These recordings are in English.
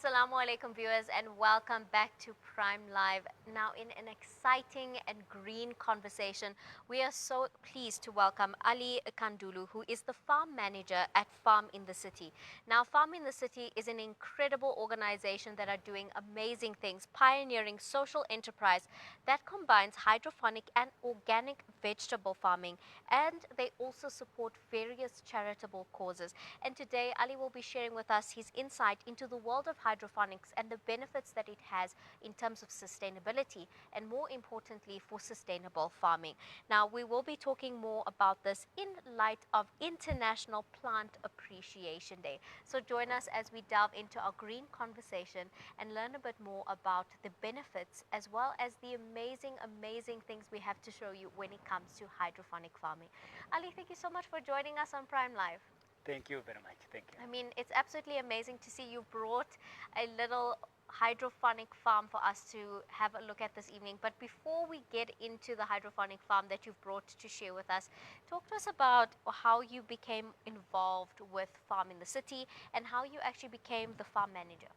Assalamu alaikum viewers and welcome back to Prime Live. Now in an exciting and green conversation, we are so pleased to welcome Ali Kandulu, who is the farm manager at Farm in the City. Now Farm in the City is an incredible organization that are doing amazing things, pioneering social enterprise that combines hydroponic and organic vegetable farming, and they also support various charitable causes. And today Ali will be sharing with us his insight into the world of hydroponics and the benefits that it has in terms of sustainability and, more importantly, for sustainable farming. Now, we will be talking more about this in light of International Plant Appreciation Day. So join us as we delve into our green conversation and learn a bit more about the benefits as well as the amazing things we have to show you when it comes to hydroponic farming. Ali, thank you so much for joining us on Prime Live. Thank you very much. Thank you. I mean, it's absolutely amazing to see you brought a little hydroponic farm for us to have a look at this evening. But before we get into the hydroponic farm that you've brought to share with us, talk to us about how you became involved with Farm in the City and how you actually became the farm manager.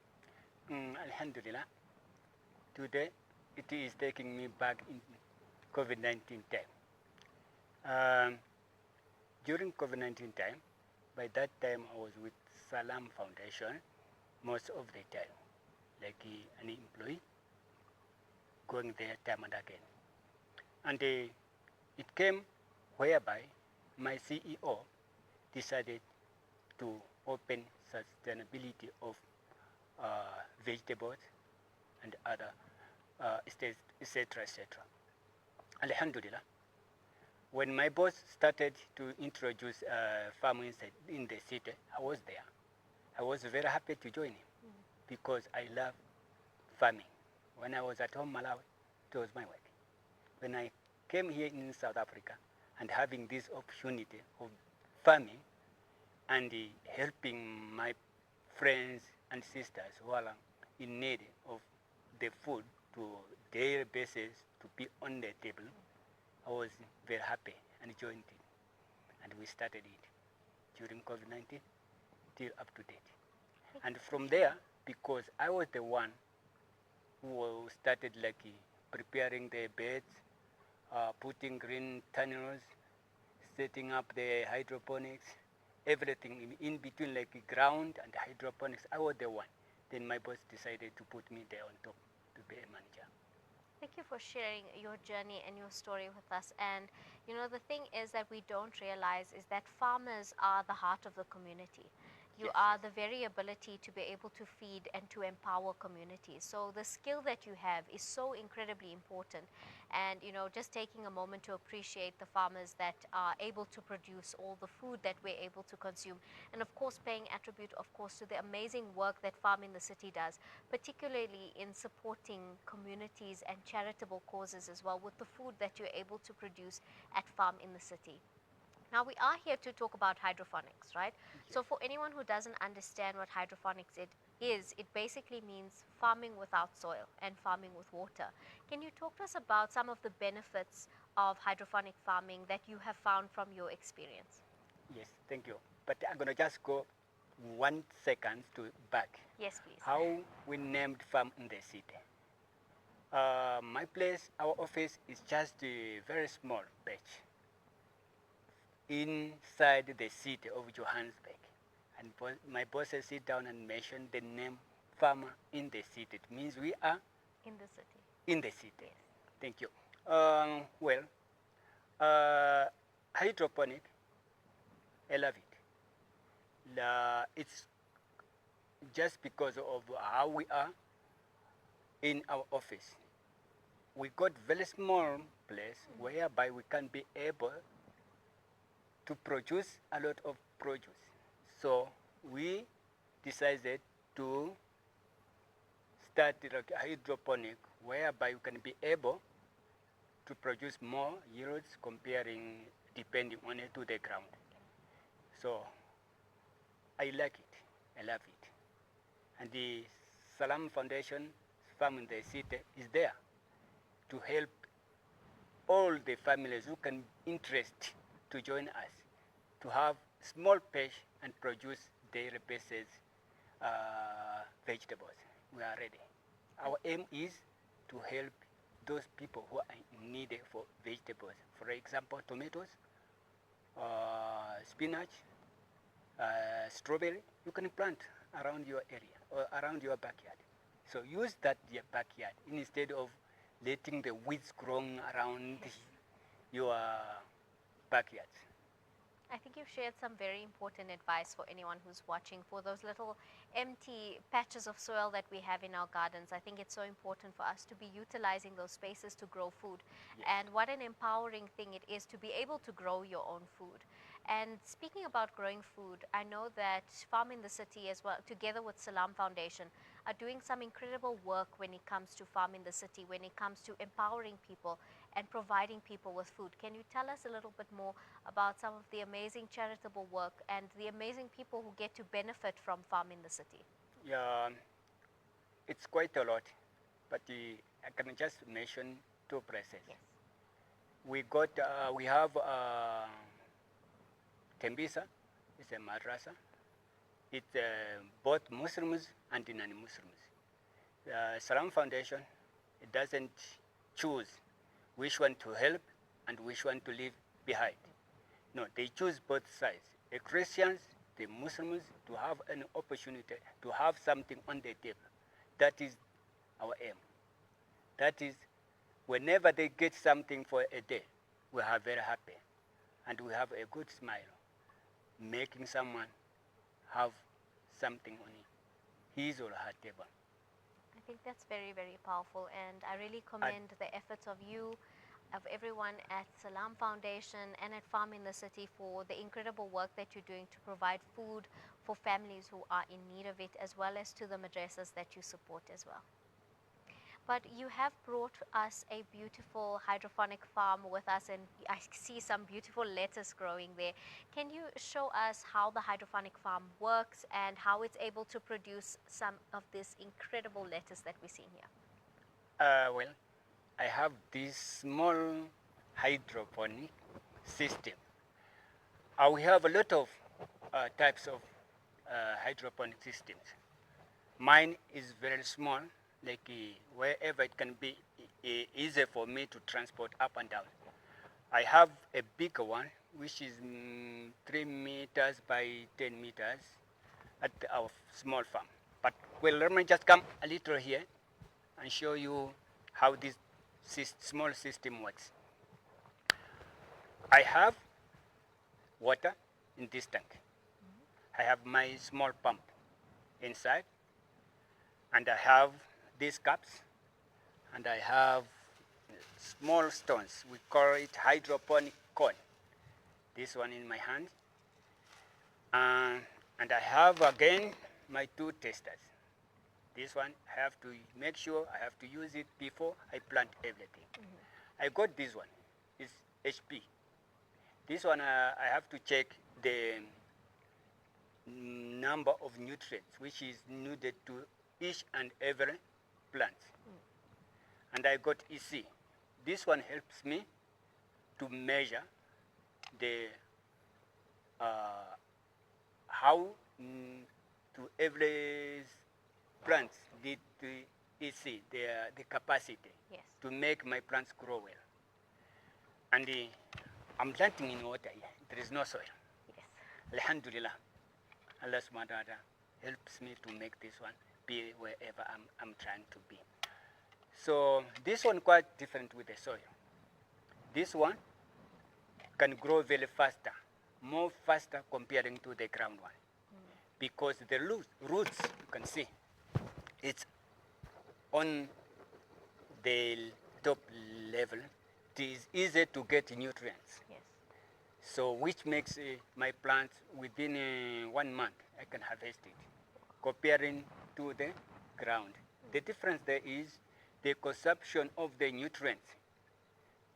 Alhamdulillah. Today, it is taking me back in COVID-19 time. During COVID-19 time, by that time I was with Salam Foundation most of the time, like an employee, going there time and again. And it came whereby my CEO decided to open sustainability of vegetables and other etc. Alhamdulillah. When my boss started to introduce farming in the city, I was there. I was very happy to join him because I love farming. When I was at home, Malawi, it was my work. When I came here in South Africa and having this opportunity of farming and helping my friends and sisters who are in need of the food to daily basis to be on the table, I was very happy and joined it. And we started it during COVID-19 till up to date. And from there, because I was the one who started preparing the beds, putting green tunnels, setting up the hydroponics, everything in between ground and hydroponics, I was the one. Then my boss decided to put me there on top to be a manager. Thank you for sharing your journey and your story with us. And you know, the thing is that we don't realize is that farmers are the heart of the community. You are the very ability to be able to feed and to empower communities. So the skill that you have is so incredibly important. And you know, just taking a moment to appreciate the farmers that are able to produce all the food that we're able to consume. And of course, paying attribute, of course, to the amazing work that Farm in the City does, particularly in supporting communities and charitable causes as well with the food that you're able to produce at Farm in the City. Now, we are here to talk about hydroponics, right? Yes. So for anyone who doesn't understand what hydroponics is, it basically means farming without soil and farming with water. Can you talk to us about some of the benefits of hydroponic farming that you have found from your experience? Yes, thank you. But I'm going to just go 1 second to back. Yes, please. How we named Farm in the City. My place, our office is just a very small patch inside the city of Johannesburg. And my bosses sit down and mention the name Farmer in the City. It means we are in the city. In the city. Yes. Thank you. Hydroponic, I love it. It's just because of how we are in our office. We got very small place whereby we can be able to produce a lot of produce. So we decided to start hydroponic whereby you can be able to produce more yields comparing depending on it to the ground. So I like it. I love it. And the Salam Foundation Farm in the City is there to help all the families who can interest to join us to have small patch and produce daily basis vegetables. We are ready. Our aim is to help those people who are in need for vegetables. For example, tomatoes, spinach, strawberry. You can plant around your area or around your backyard. So use that your backyard instead of letting the weeds growing around your backyard. I think you've shared some very important advice for anyone who's watching. For those little empty patches of soil that we have in our gardens, I think it's so important for us to be utilizing those spaces to grow food. Yes. And what an empowering thing it is to be able to grow your own food. And speaking about growing food, I know that Farm in the City as well, together with Salam Foundation, are doing some incredible work when it comes to Farm in the City, when it comes to empowering people and providing people with food. Can you tell us a little bit more about some of the amazing charitable work and the amazing people who get to benefit from Farm in the City? Yeah, it's quite a lot, but I can just mention two places. Yes. We have Tembisa, it's a madrasa. It's both Muslims and non-Muslims. Salam Foundation, it doesn't choose which one to help and which one to leave behind. No, they choose both sides. The Christians, the Muslims, to have an opportunity to have something on the table. That is our aim. That is, whenever they get something for a day, we are very happy. And we have a good smile, making someone have something on his or her table. I think that's very, very powerful, and I really commend the efforts of you, of everyone at Salam Foundation and at Farm in the City for the incredible work that you're doing to provide food for families who are in need of it, as well as to the madrasas that you support as well. But you have brought us a beautiful hydroponic farm with us, and I see some beautiful lettuce growing there. Can you show us how the hydroponic farm works and how it's able to produce some of this incredible lettuce that we're seeing here? Well, I have this small hydroponic system. We have a lot of types of hydroponic systems. Mine is very small, like wherever it can be easy for me to transport up and down. I have a bigger one, which is 3 meters by 10 meters at our small farm. But well, let me just come a little here and show you how this small system works. I have water in this tank. I have my small pump inside, and I have these cups, and I have small stones. We call it hydroponic cone. This one in my hand. And I have again my 2 testers. This one I have to make sure I have to use it before I plant everything. I got this one. It's HP. This one I have to check the number of nutrients which is needed to each and every plant. And I got EC. This one helps me to measure the how to every plant need to EC, the capacity to make my plants grow well. And I'm planting in water here. There is no soil. Yes. Alhamdulillah. Allah subhanahu wa ta'ala helps me to make this one be wherever I'm trying to be. So this one quite different with the soil. This one can grow very faster, more faster comparing to the ground one. Because the roots, you can see, it's on the top level. It is easy to get nutrients. Yes. So which makes my plants within 1 month, I can harvest it, comparing to the ground. The difference there is the consumption of the nutrients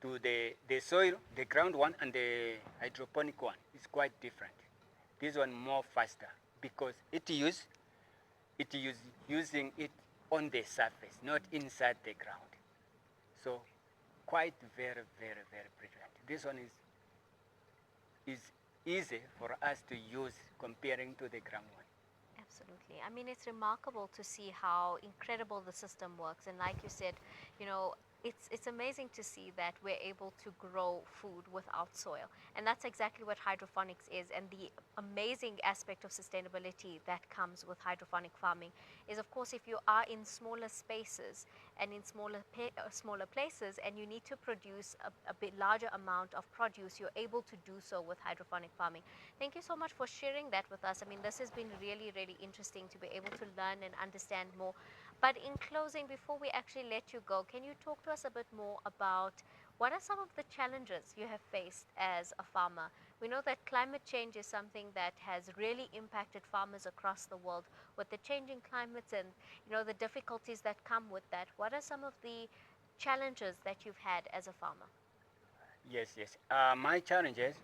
to the soil, the ground one and the hydroponic one is quite different. This one more faster because it is using it on the surface, not inside the ground. So quite very, very, very brilliant. This one is easy for us to use comparing to the ground one. Absolutely. I mean, it's remarkable to see how incredible the system works. And like you said, you know, it's amazing to see that we're able to grow food without soil. And that's exactly what hydroponics is. And the amazing aspect of sustainability that comes with hydroponic farming is, of course, if you are in smaller spaces and in smaller places and you need to produce a bit larger amount of produce, you're able to do so with hydroponic farming. Thank you so much for sharing that with us. I mean, this has been really, really interesting to be able to learn and understand more. But in closing, before we actually let you go, can you talk to us a bit more about what are some of the challenges you have faced as a farmer? We know that climate change is something that has really impacted farmers across the world with the changing climates and, you know, the difficulties that come with that. What are some of the challenges that you've had as a farmer? Yes, yes. My challenges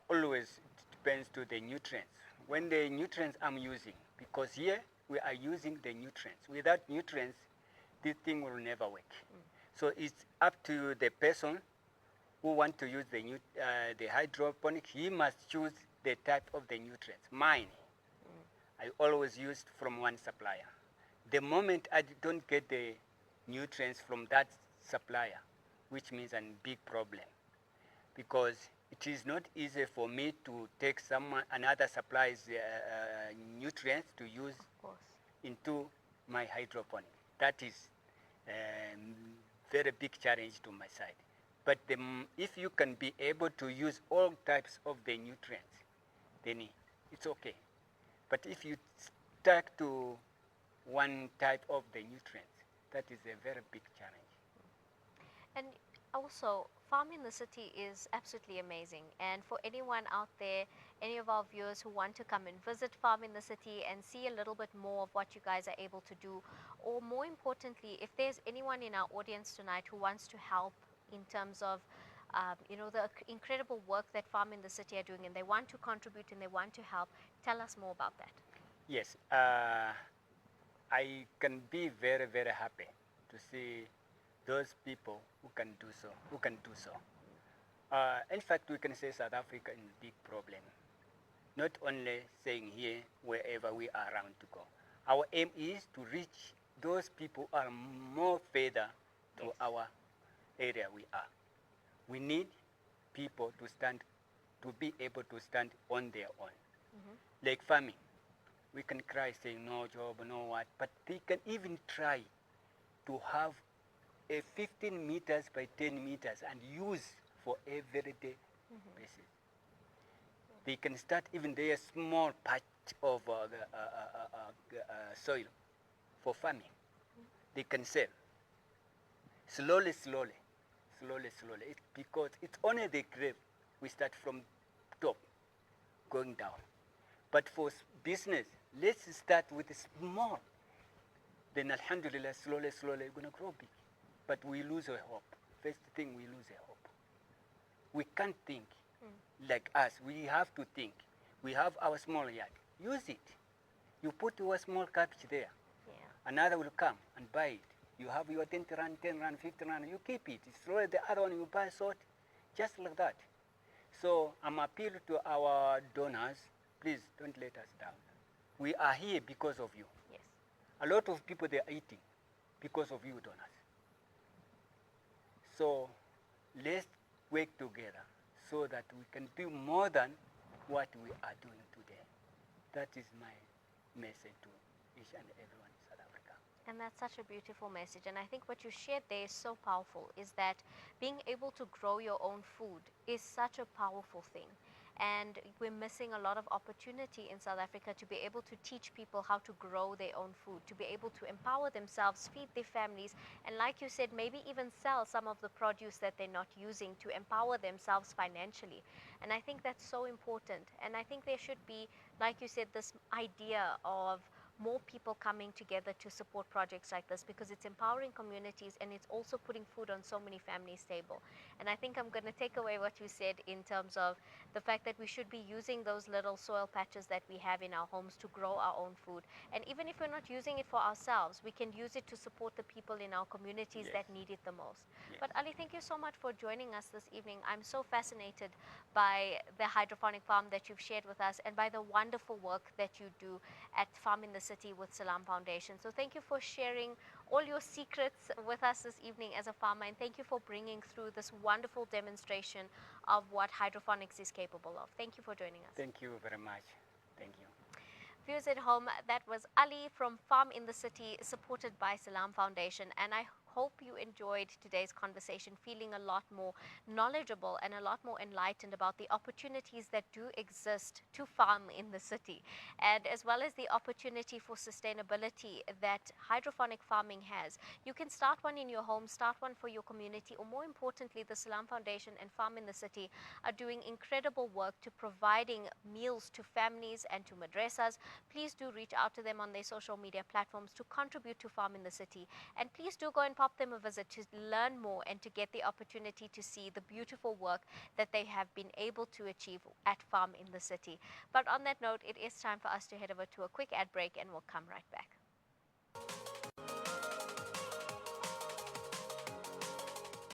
always depends to the nutrients. When the nutrients I'm using, because here we are using the nutrients. Without nutrients, this thing will never work. So it's up to the person who want to use the hydroponic. He must choose the type of the nutrients. Mine, I always use from one supplier. The moment I don't get the nutrients from that supplier, which means a big problem, because it is not easy for me to take another supplier's nutrients to use Of course. into my hydroponic. That is a very big challenge to my side. But if you can be able to use all types of the nutrients, then it's okay. But if you stuck to one type of the nutrients, that is a very big challenge. And also, Farm in the City is absolutely amazing. And for anyone out there, any of our viewers who want to come and visit Farm in the City and see a little bit more of what you guys are able to do, or more importantly, if there's anyone in our audience tonight who wants to help in terms of you know, the incredible work that Farm in the City are doing, and they want to contribute and they want to help, tell us more about that. Yes, I can be very, very happy to see those people who can do so, in fact, we can say South Africa is a big problem. Not only saying here, wherever we are around to go. Our aim is to reach those people who are more further to Yes. our area we are. We need people to be able to stand on their own. Like farming, we can cry saying no job, no what, but they can even try to have a 15 meters by 10 meters and use for everyday basis. They can start even their small patch of soil for farming. They can sell slowly, slowly, slowly, slowly. Because it's only the grave we start from top going down. But for business, let's start with small. Then alhamdulillah, slowly, slowly, we're going to grow big. But we lose our hope. First thing, we lose our hope. We can't think like us. We have to think. We have our small yard. Use it. You put your small cabbage there. Yeah. Another will come and buy it. You have your 10 rand, 10 rand, 50 rand, you keep it. Slowly the other one you buy salt, just like that. So I'm appealing to our donors, please don't let us down. We are here because of you. Yes. A lot of people, they are eating because of you donors. So let's work together so that we can do more than what we are doing today. That is my message to each and everyone in South Africa. And that's such a beautiful message. And I think what you shared there is so powerful, is that being able to grow your own food is such a powerful thing. And we're missing a lot of opportunity in South Africa to be able to teach people how to grow their own food, to be able to empower themselves, feed their families, and like you said, maybe even sell some of the produce that they're not using to empower themselves financially. And I think that's so important. And I think there should be, like you said, this idea of more people coming together to support projects like this, because it's empowering communities and it's also putting food on so many families' table. And I think I'm going to take away what you said in terms of the fact that we should be using those little soil patches that we have in our homes to grow our own food. And even if we're not using it for ourselves, we can use it to support the people in our communities Yes. that need it the most. Yes. But Ali, thank you so much for joining us this evening. I'm so fascinated by the hydroponic farm that you've shared with us and by the wonderful work that you do at Farm in the City with Salam Foundation. So thank you for sharing all your secrets with us this evening as a farmer, and thank you for bringing through this wonderful demonstration of what hydroponics is capable of. Thank you for joining us. Thank you very much. Thank you. Viewers at home, that was Ali from Farm in the City, supported by Salam Foundation, and I hope you enjoyed today's conversation, feeling a lot more knowledgeable and a lot more enlightened about the opportunities that do exist to farm in the city, and as well as the opportunity for sustainability that hydroponic farming has. You can start one in your home, start one for your community, or more importantly, the Salam Foundation and Farm in the City are doing incredible work to providing meals to families and to madrasas. Please do reach out to them on their social media platforms to contribute to Farm in the City. And please do go and pop them a visit to learn more and to get the opportunity to see the beautiful work that they have been able to achieve at Farm in the City. But on that note, it is time for us to head over to a quick ad break, and we'll come right back.